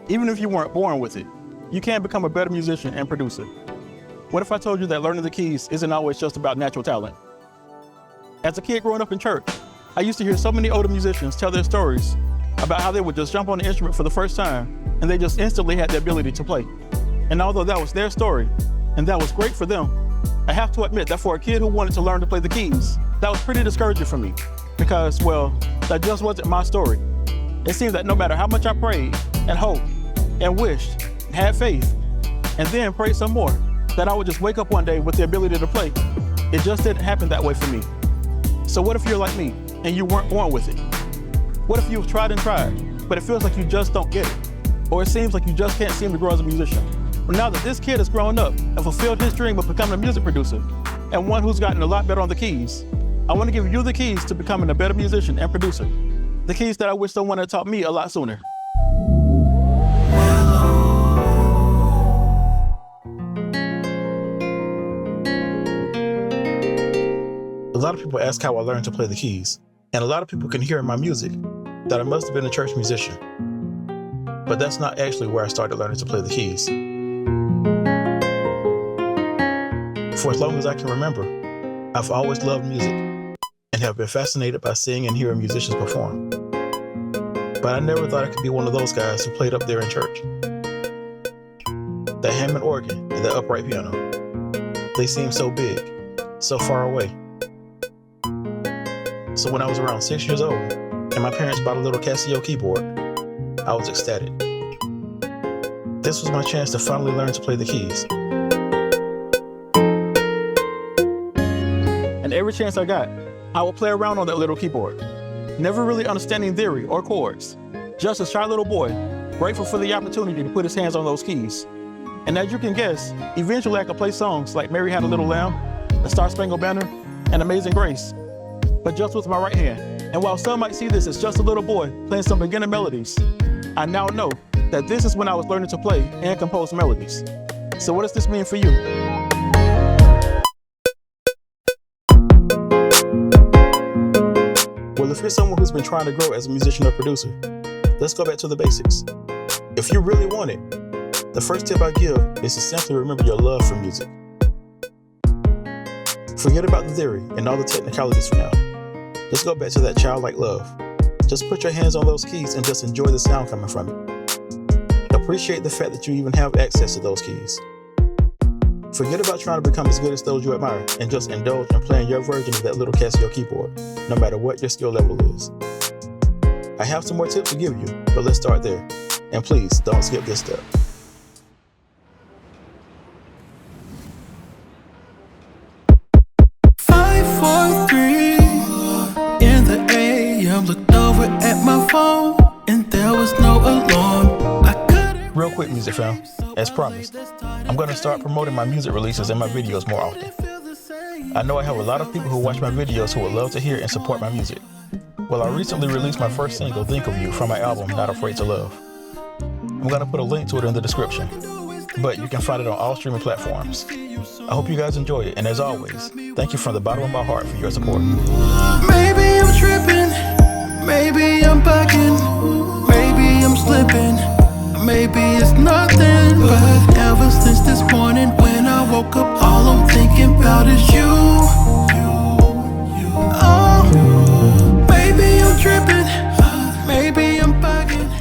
Even if you weren't born with it, you can become a better musician and producer. What if I told you that learning the keys isn't always just about natural talent? As a kid growing up in church, I used to hear so many older musicians tell their stories about how they would just jump on the instrument for the first time and they just instantly had the ability to play. And although that was their story, and that was great for them, I have to admit that for a kid who wanted to learn to play the keys, that was pretty discouraging for me because, well, that just wasn't my story. It seemed that no matter how much I prayed and hoped and wished, and had faith, and then prayed some more, that I would just wake up one day with the ability to play. It just didn't happen that way for me. So what if you're like me and you weren't born with it? What if you've tried and tried, but it feels like you just don't get it? Or it seems like you just can't seem to grow as a musician? Well, now that this kid has grown up and fulfilled his dream of becoming a music producer, and one who's gotten a lot better on the keys, I want to give you the keys to becoming a better musician and producer. The keys that I wish someone had taught me a lot sooner. A lot of people ask how I learned to play the keys, and a lot of people can hear in my music that I must have been a church musician. But that's not actually where I started learning to play the keys. For as long as I can remember, I've always loved music and have been fascinated by seeing and hearing musicians perform. But I never thought I could be one of those guys who played up there in church. That Hammond organ and that upright piano, they seem so big, so far away. So when I was around 6 years old and my parents bought a little Casio keyboard, I was ecstatic. This was my chance to finally learn to play the keys. And every chance I got, I would play around on that little keyboard, never really understanding theory or chords, just a shy little boy, grateful for the opportunity to put his hands on those keys. And as you can guess, eventually I could play songs like Mary Had a Little Lamb, The Star-Spangled Banner, and Amazing Grace, but just with my right hand. And while some might see this as just a little boy playing some beginner melodies, I now know that this is when I was learning to play and compose melodies. So what does this mean for you? Well, if you're someone who's been trying to grow as a musician or producer, let's go back to the basics. If you really want it, the first tip I give is to simply remember your love for music. Forget about the theory and all the technicalities for now. Just go back to that childlike love. Just put your hands on those keys and just enjoy the sound coming from it. Appreciate the fact that you even have access to those keys. Forget about trying to become as good as those you admire and just indulge in playing your version of that little Casio keyboard, no matter what your skill level is. I have some more tips to give you, but let's start there. And please, don't skip this step. Looked over at my phone and there was no alarm. Real quick, music fam, as promised, I'm going to start promoting my music releases and my videos more often. I know I have a lot of people who watch my videos who would love to hear and support my music. Well, I recently released my first single, Think of You, from my album, Not Afraid to Love. I'm going to put a link to it in the description, but you can find it on all streaming platforms. I hope you guys enjoy it, and as always, thank you from the bottom of my heart for your support. Maybe I'm tripping, maybe I'm bugging, maybe I'm slipping, maybe it's nothing. But ever since this morning when I woke up, all I'm thinking about is you. Oh, maybe I'm tripping, maybe I'm bugging.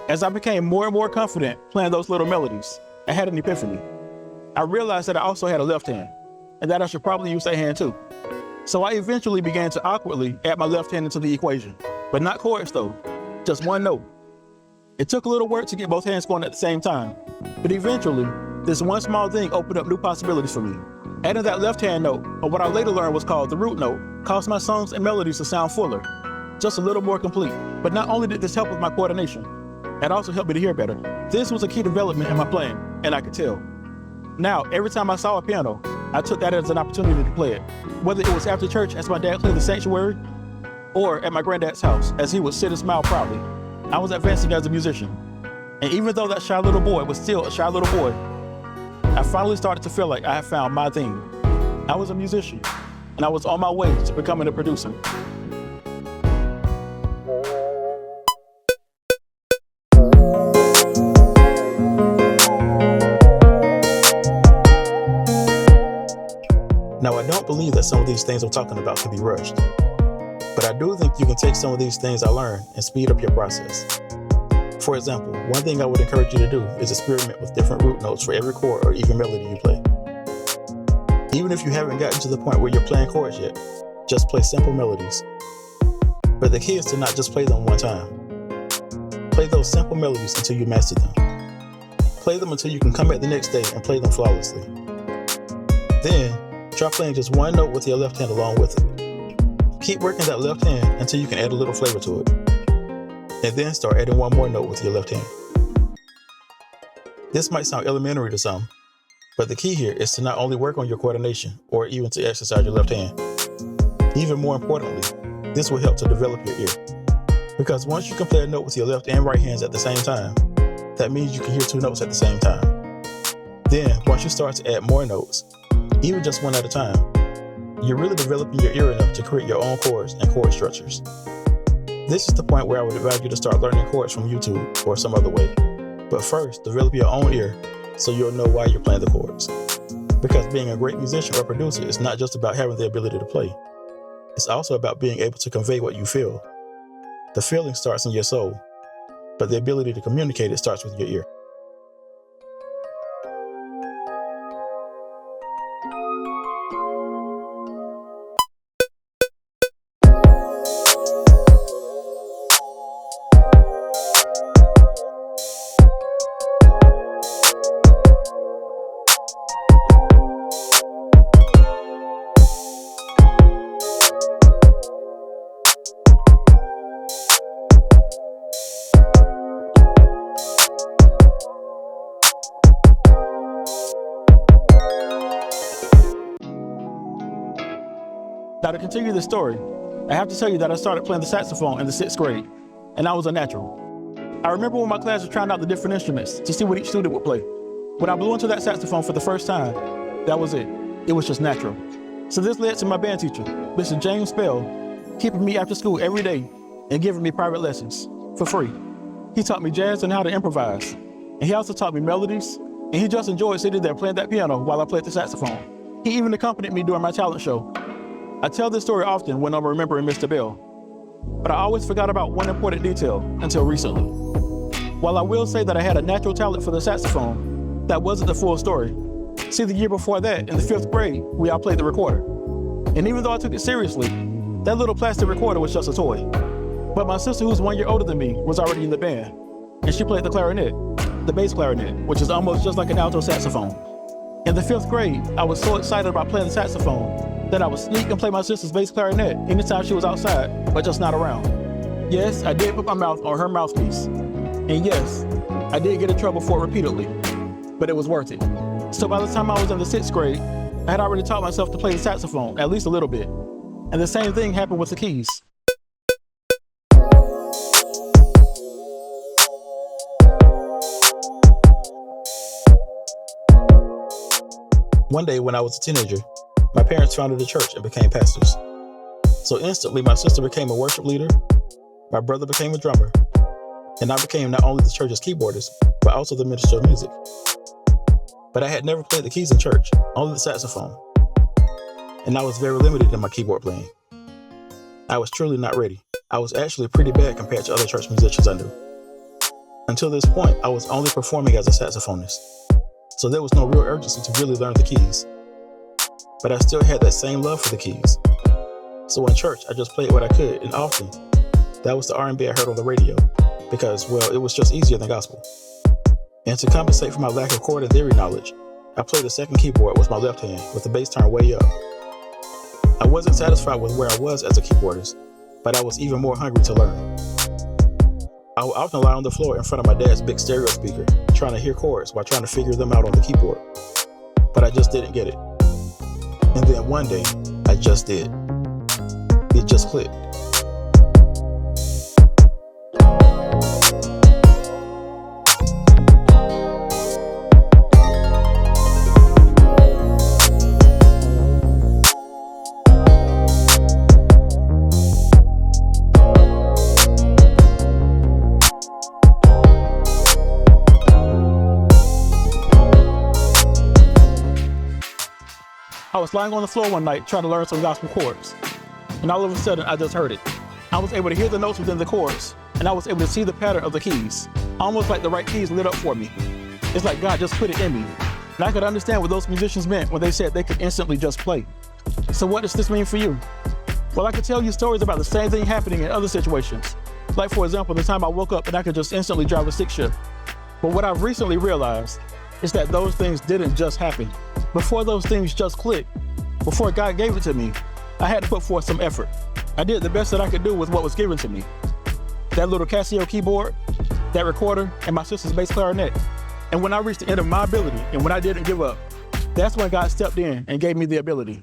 As I became more and more confident playing those little melodies, I had an epiphany. I realized that I also had a left hand, and that I should probably use that hand too. So I eventually began to awkwardly add my left hand into the equation, but not chords though, just one note. It took a little work to get both hands going at the same time, but eventually, this one small thing opened up new possibilities for me. Adding that left hand note, or what I later learned was called the root note, caused my songs and melodies to sound fuller, just a little more complete. But not only did this help with my coordination, it also helped me to hear better. This was a key development in my playing, and I could tell. Now, every time I saw a piano, I took that as an opportunity to play it. Whether it was after church as my dad played the sanctuary, or at my granddad's house as he would sit and smile proudly, I was advancing as a musician. And even though that shy little boy was still a shy little boy, I finally started to feel like I had found my thing. I was a musician, and I was on my way to becoming a producer. Now, I don't believe that some of these things I'm talking about can be rushed, but I do think you can take some of these things I learned and speed up your process. For example, one thing I would encourage you to do is experiment with different root notes for every chord or even melody you play. Even if you haven't gotten to the point where you're playing chords yet, just play simple melodies. But the key is to not just play them one time. Play those simple melodies until you master them. Play them until you can come back the next day and play them flawlessly. Then, try playing just one note with your left hand along with it. Keep working that left hand until you can add a little flavor to it. And then start adding one more note with your left hand. This might sound elementary to some, but the key here is to not only work on your coordination or even to exercise your left hand. Even more importantly, this will help to develop your ear. Because once you can play a note with your left and right hands at the same time, that means you can hear two notes at the same time. Then, once you start to add more notes, even just one at a time, you're really developing your ear enough to create your own chords and chord structures. This is the point where I would advise you to start learning chords from YouTube or some other way. But first, develop your own ear so you'll know why you're playing the chords. Because being a great musician or producer is not just about having the ability to play. It's also about being able to convey what you feel. The feeling starts in your soul, but the ability to communicate it starts with your ear. Now, to continue the story, I have to tell you that I started playing the saxophone in the 6th grade, and I was a natural. I remember when my class was trying out the different instruments to see what each student would play. When I blew into that saxophone for the first time, that was it. It was just natural. So this led to my band teacher, Mr. James Bell, keeping me after school every day and giving me private lessons for free. He taught me jazz and how to improvise, and he also taught me melodies, and he just enjoyed sitting there playing that piano while I played the saxophone. He even accompanied me during my talent show. I tell this story often when I'm remembering Mr. Bell, but I always forgot about one important detail until recently. While I will say that I had a natural talent for the saxophone, that wasn't the full story. See, the year before that, in the 5th grade, we all played the recorder. And even though I took it seriously, that little plastic recorder was just a toy. But my sister, who's 1 year older than me, was already in the band, and she played the clarinet, the bass clarinet, which is almost just like an alto saxophone. In the 5th grade, I was so excited about playing the saxophone that I would sneak and play my sister's bass clarinet anytime she was outside, but just not around. Yes, I did put my mouth on her mouthpiece. And yes, I did get in trouble for it repeatedly, but it was worth it. So by the time I was in the 6th grade, I had already taught myself to play the saxophone, at least a little bit. And the same thing happened with the keys. One day when I was a teenager, my parents founded a church and became pastors. So instantly, my sister became a worship leader, my brother became a drummer, and I became not only the church's keyboardist, but also the minister of music. But I had never played the keys in church, only the saxophone. And I was very limited in my keyboard playing. I was truly not ready. I was actually pretty bad compared to other church musicians I knew. Until this point, I was only performing as a saxophonist, so there was no real urgency to really learn the keys. But I still had that same love for the keys. So in church, I just played what I could, and often, that was the R&B I heard on the radio, because, well, it was just easier than gospel. And to compensate for my lack of chord and theory knowledge, I played the second keyboard with my left hand, with the bass turned way up. I wasn't satisfied with where I was as a keyboardist, but I was even more hungry to learn. I would often lie on the floor in front of my dad's big stereo speaker, trying to hear chords while trying to figure them out on the keyboard. But I just didn't get it. And then one day, I just did. It just clicked. I was lying on the floor one night trying to learn some gospel chords, and all of a sudden I just heard it. I was able to hear the notes within the chords, and I was able to see the pattern of the keys, almost like the right keys lit up for me. It's like God just put it in me, and I could understand what those musicians meant when they said they could instantly just play. So what does this mean for you? Well, I could tell you stories about the same thing happening in other situations. Like, for example, the time I woke up and I could just instantly drive a stick shift. But what I've recently realized is that those things didn't just happen. Before those things just clicked, before God gave it to me, I had to put forth some effort. I did the best that I could do with what was given to me. That little Casio keyboard, that recorder, and my sister's bass clarinet. And when I reached the end of my ability, and when I didn't give up, that's when God stepped in and gave me the ability.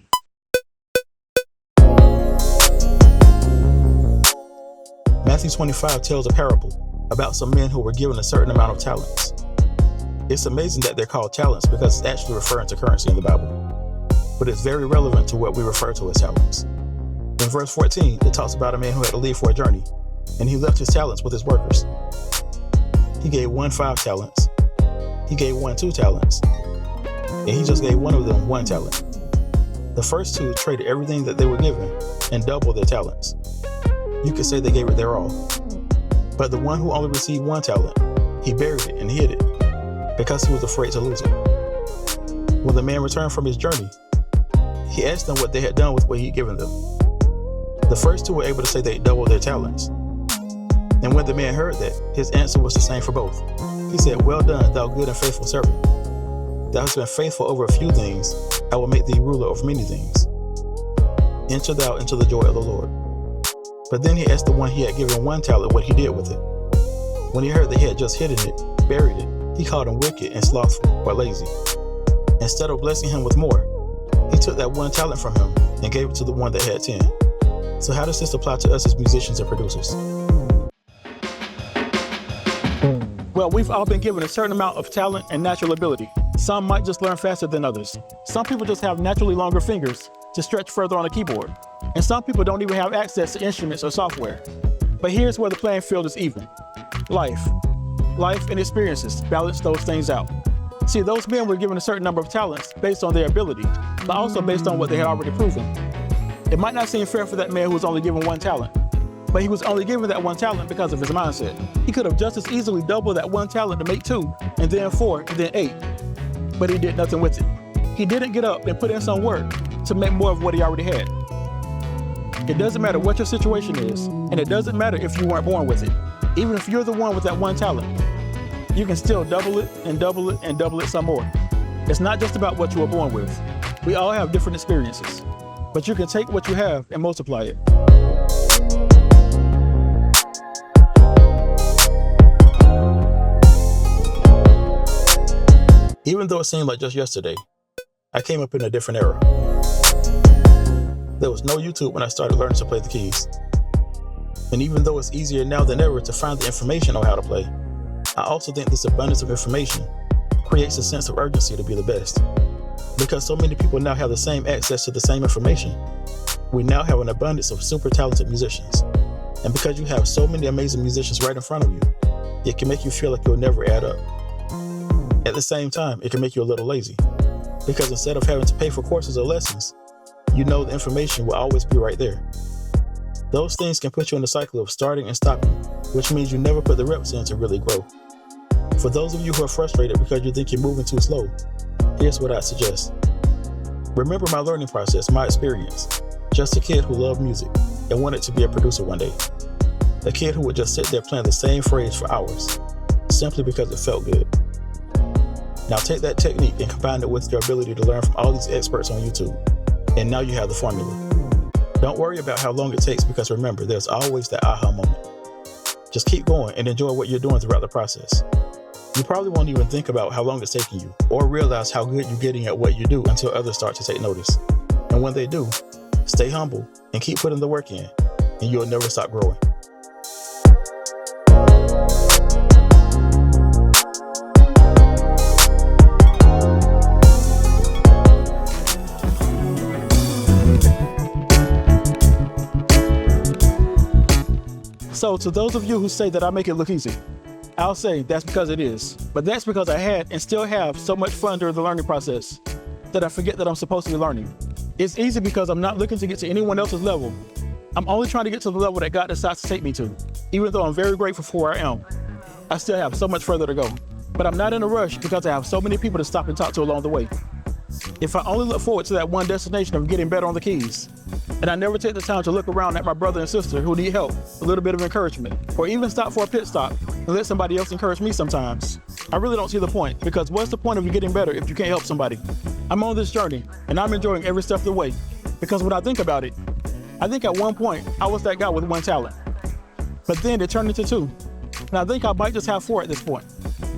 Matthew 25 tells a parable about some men who were given a certain amount of talents. It's amazing that they're called talents because it's actually referring to currency in the Bible. But it's very relevant to what we refer to as talents. In verse 14, it talks about a man who had to leave for a journey, and he left his talents with his workers. He gave one 5 talents, he gave one 2 talents, and he just gave one of them 1 talent. The first 2 traded everything that they were given and doubled their talents. You could say they gave it their all. But the one who only received 1 talent, he buried it and hid it, because he was afraid to lose it. When the man returned from his journey, he asked them what they had done with what he'd given them. The first 2 were able to say they doubled their talents. And when the man heard that, his answer was the same for both. He said, "Well done, thou good and faithful servant. Thou hast been faithful over a few things, I will make thee ruler over many things. Enter thou into the joy of the Lord." But then he asked the one he had given 1 talent what he did with it. When he heard that he had just hidden it, buried it, he called him wicked and slothful or lazy. Instead of blessing him with more, he took that 1 talent from him and gave it to the one that had 10. So how does this apply to us as musicians and producers? Well, we've all been given a certain amount of talent and natural ability. Some might just learn faster than others. Some people just have naturally longer fingers to stretch further on a keyboard. And some people don't even have access to instruments or software. But here's where the playing field is even. Life and experiences balance those things out. See, those men were given a certain number of talents based on their ability, but also based on what they had already proven. It might not seem fair for that man who was only given 1 talent, but he was only given that 1 talent because of his mindset. He could have just as easily doubled that 1 talent to make 2, and then 4, and then 8, but he did nothing with it. He didn't get up and put in some work to make more of what he already had. It doesn't matter what your situation is, and it doesn't matter if you weren't born with it. Even if you're the one with that 1 talent, you can still double it and double it and double it some more. It's not just about what you were born with. We all have different experiences, but you can take what you have and multiply it. Even though it seemed like just yesterday, I came up in a different era. There was no YouTube when I started learning to play the keys. And even though it's easier now than ever to find the information on how to play, I also think this abundance of information creates a sense of urgency to be the best. Because so many people now have the same access to the same information, we now have an abundance of super talented musicians. And because you have so many amazing musicians right in front of you, it can make you feel like you'll never add up. At the same time, it can make you a little lazy. Because instead of having to pay for courses or lessons, you know the information will always be right there. Those things can put you in the cycle of starting and stopping, which means you never put the reps in to really grow. For those of you who are frustrated because you think you're moving too slow, here's what I'd suggest. Remember my learning process, my experience. Just a kid who loved music and wanted to be a producer one day. A kid who would just sit there playing the same phrase for hours, simply because it felt good. Now take that technique and combine it with your ability to learn from all these experts on YouTube, and now you have the formula. Don't worry about how long it takes, because remember, there's always that aha moment. Just keep going and enjoy what you're doing throughout the process. You probably won't even think about how long it's taking you or realize how good you're getting at what you do until others start to take notice. And when they do, stay humble and keep putting the work in, and you'll never stop growing. So to those of you who say that I make it look easy, I'll say that's because it is. But that's because I had and still have so much fun during the learning process that I forget that I'm supposed to be learning. It's easy because I'm not looking to get to anyone else's level. I'm only trying to get to the level that God decides to take me to. Even though I'm very grateful for where I am, I still have so much further to go. But I'm not in a rush because I have so many people to stop and talk to along the way. If I only look forward to that one destination of getting better on the keys, and I never take the time to look around at my brother and sister who need help, a little bit of encouragement, or even stop for a pit stop and let somebody else encourage me sometimes, I really don't see the point, because what's the point of you getting better if you can't help somebody? I'm on this journey, and I'm enjoying every step of the way, because when I think about it, I think at one point I was that guy with one talent, but then it turned into two, and I think I might just have four at this point.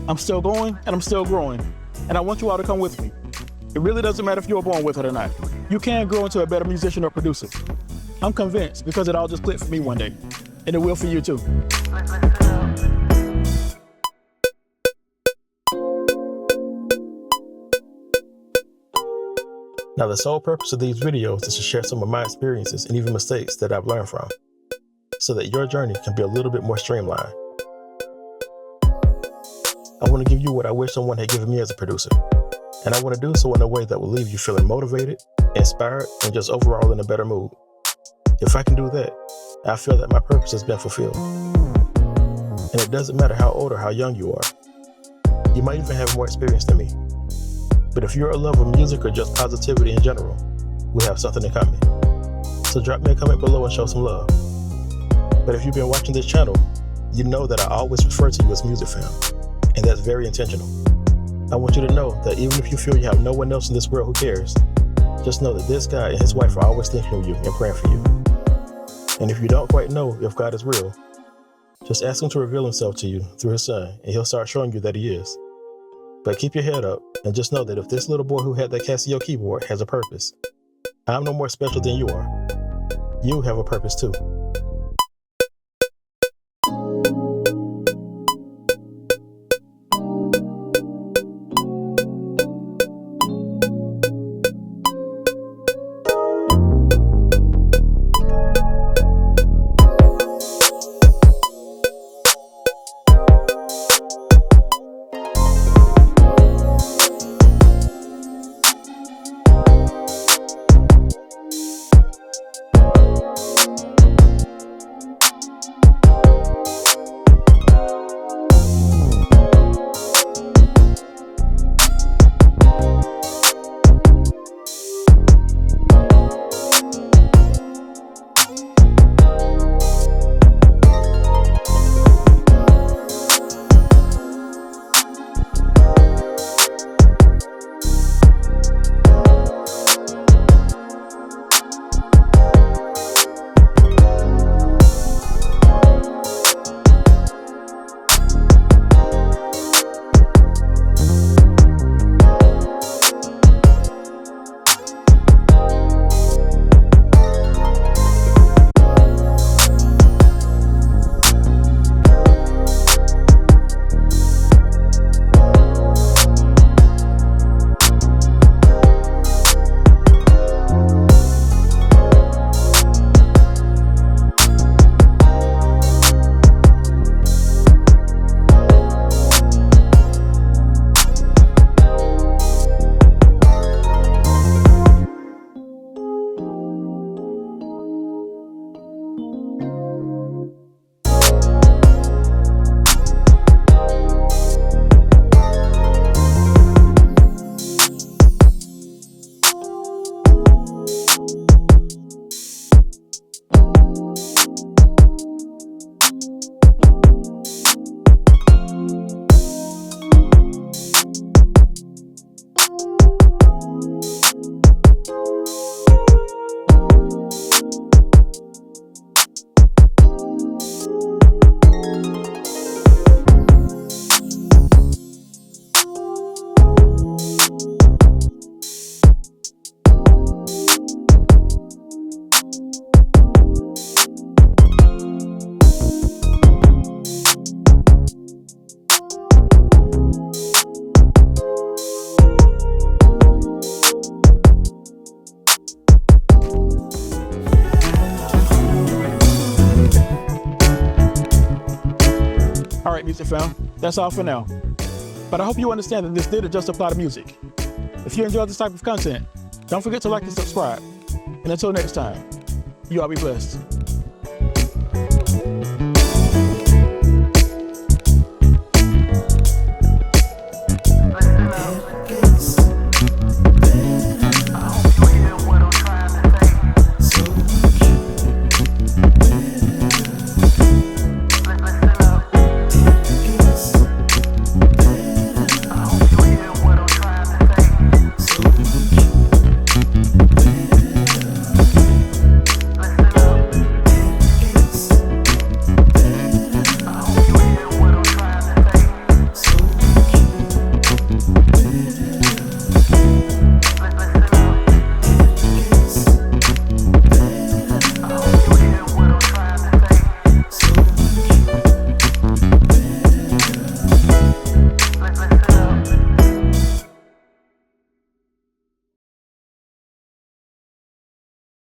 I'm still going, and I'm still growing, and I want you all to come with me. It really doesn't matter if you were born with it or not. You can grow into a better musician or producer. I'm convinced, because it all just clicked for me one day, and it will for you too. Now, the sole purpose of these videos is to share some of my experiences and even mistakes that I've learned from, so that your journey can be a little bit more streamlined. I want to give you what I wish someone had given me as a producer, and I want to do so in a way that will leave you feeling motivated, inspired, and just overall in a better mood. If I can do that, I feel that my purpose has been fulfilled. And it doesn't matter how old or how young you are. You might even have more experience than me. But if you're a lover of music or just positivity in general, we have something in common. So drop me a comment below and show some love. But if you've been watching this channel, you know that I always refer to you as Music Fam, and that's very intentional. I want you to know that even if you feel you have no one else in this world who cares, just know that this guy and his wife are always thinking of you and praying for you. And if you don't quite know if God is real, just ask him to reveal himself to you through his son, and he'll start showing you that he is. But keep your head up and just know that if this little boy who had that Casio keyboard has a purpose, I'm no more special than you are. You have a purpose too. right, Music Fam, that's all for now. But I hope you understand that this didn't just apply to music. If you enjoy this type of content, don't forget to like and subscribe. And until next time, you all be blessed.